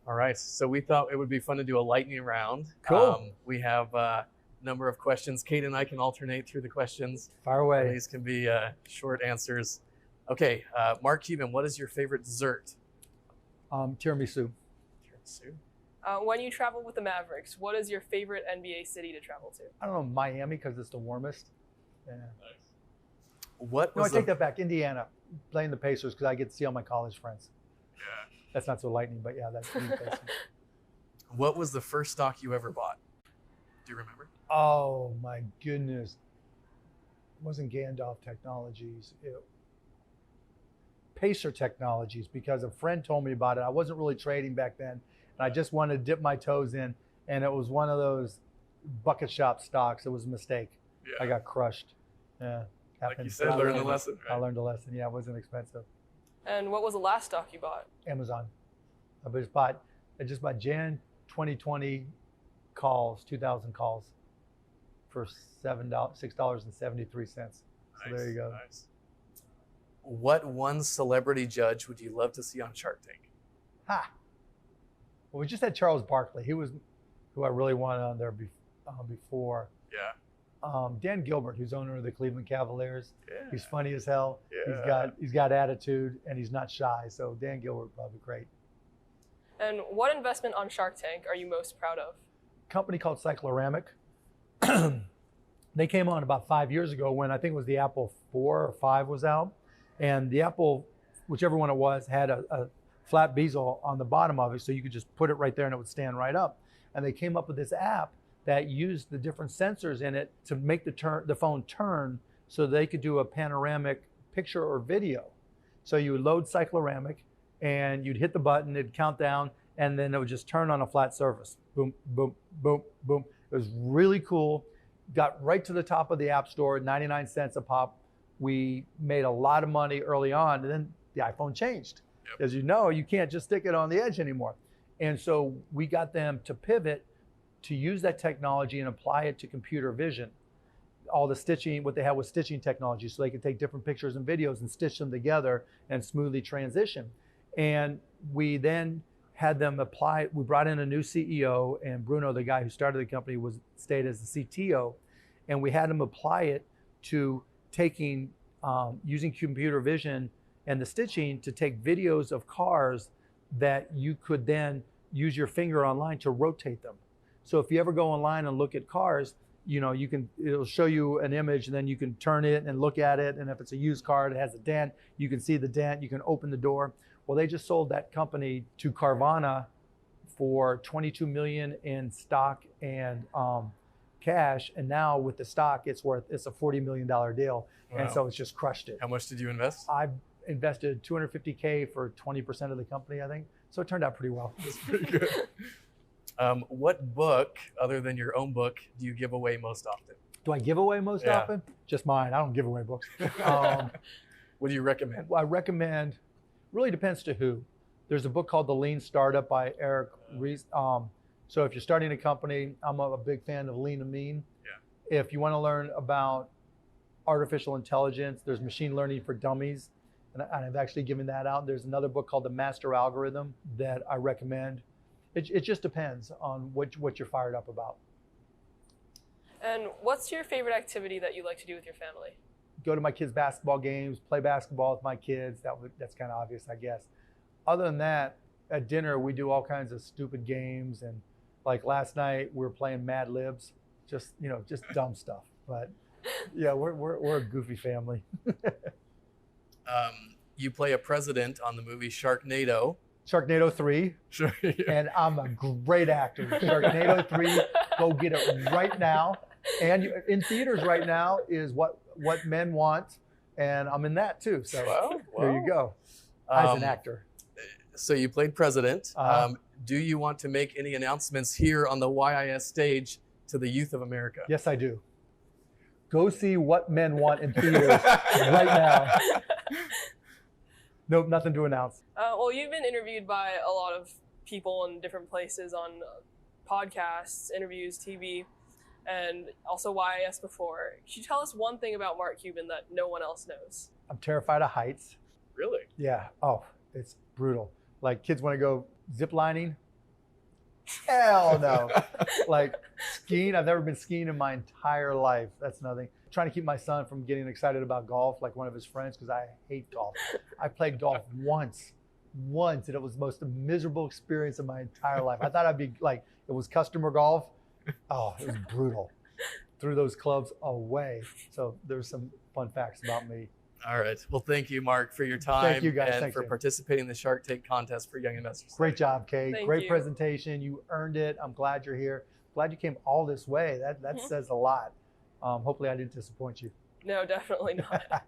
All right, so we thought it would be fun to do a lightning round. Cool. We have a number of questions. Kate and I can alternate through the questions. Fire away. These can be short answers. Okay, Mark Cuban, what is your favorite dessert? Tiramisu. Tiramisu. When you travel with the Mavericks, what is your favorite NBA city to travel to? I don't know, Miami because it's the warmest. Yeah. Nice. What No, I was take that back. Indiana, playing the Pacers because I get to see all my college friends. Yeah. That's not so lightning, but yeah, that's the Pacers. What was the first stock you ever bought? Do you remember? Oh my goodness. It wasn't Gandalf Technologies. Pacer Technologies, because a friend told me about it. I wasn't really trading back then, and I just wanted to dip my toes in, and it was one of those bucket shop stocks. It was a mistake. Yeah. I got crushed. Yeah. Like you said, learn the lesson. Right? I learned a lesson. Yeah, it wasn't expensive. And what was the last stock you bought? Amazon. I just bought Jan 2020 calls, 2,000 calls for $6.73. So there you go. Nice. What one celebrity judge would you love to see on Shark Tank? Ha! Well, we just had Charles Barkley. He was who I really wanted on there before. Yeah. Dan Gilbert, who's owner of the Cleveland Cavaliers. Yeah. He's funny as hell. Yeah. He's got attitude, and he's not shy. So Dan Gilbert probably great. And what investment on Shark Tank are you most proud of? Company called Cycloramic. They came on about 5 years ago when I think it was the Apple 4 or 5 was out. And the Apple, whichever one it was, had a flat bezel on the bottom of it, so you could just put it right there and it would stand right up. And they came up with this app that used the different sensors in it to make the phone turn so they could do a panoramic picture or video. So you would load Cycloramic and you'd hit the button, it'd count down, and then it would just turn on a flat surface. Boom, boom, boom, boom. It was really cool. Got right to the top of the App Store, 99 cents a pop. We made a lot of money early on, and then the iPhone changed. Yep. As you know, you can't just stick it on the edge anymore. And so we got them to pivot to use that technology and apply it to computer vision. All the stitching, what they had was stitching technology, so they could take different pictures and videos and stitch them together and smoothly transition. And we then had them apply, we brought in a new CEO, and Bruno, the guy who started the company, stayed as the CTO, and we had him apply it to taking, using computer vision and the stitching to take videos of cars that you could then use your finger online to rotate them. So if you ever go online and look at cars, you know, it'll show you an image, and then you can turn it and look at it. And if it's a used car, it has a dent, you can see the dent, you can open the door. Well, they just sold that company to Carvana for $22 million in stock and cash. And now with the stock, it's a $40 million deal. Wow. And so it's just crushed it. How much did you invest? I invested $250K for 20% of the company, I think. So it turned out pretty well. That's pretty good. What book, other than your own book, do you give away most often? Do I give away most Yeah. often? Just mine. I don't give away books. What do you recommend? I recommend, really depends to who. There's a book called The Lean Startup by Eric Ries. So if you're starting a company, I'm a big fan of Lean and Mean. Yeah. If you want to learn about artificial intelligence, there's Machine Learning for Dummies, and I've actually given that out. There's another book called The Master Algorithm that I recommend. It just depends on what you're fired up about. And what's your favorite activity that you like to do with your family? Go to my kids' basketball games, play basketball with my kids. That's kind of obvious, I guess. Other than that, at dinner, we do all kinds of stupid games. And like last night, we were playing Mad Libs, just dumb stuff. But yeah, we're a goofy family. You play a president on the movie Sharknado. Sharknado 3. Sure. Yeah. And I'm a great actor. Sharknado 3, go get it right now. And in theaters right now is What Men Want, and I'm in that too. So there you go, as an actor. So you played president. Do you want to make any announcements here on the YIS stage to the youth of America? Yes, I do. Go see What Men Want in theaters right now. Nope, nothing to announce. Well, you've been interviewed by a lot of people in different places on podcasts, interviews, TV, and also YIS before. Could you tell us one thing about Mark Cuban that no one else knows? I'm terrified of heights. Really? Yeah. Oh, it's brutal. Like kids want to go zip lining. Hell no. Like skiing, I've never been skiing in my entire life. That's nothing. Trying to keep my son from getting excited about golf like one of his friends because I hate golf. I played golf once, and it was the most miserable experience of my entire life. I thought I'd be like, it was customer golf. Oh, it was brutal. Threw those clubs away. So there's some fun facts about me. All right. Well, thank you, Mark, for your time. Thank you, guys. And Thanks, for Jim. participating in the Shark Tank contest for young investors. Great job, Kate. Thank Great you. presentation. You earned it. I'm glad you're here. Glad you came all this way. That says a lot. Hopefully I didn't disappoint you. No, definitely not.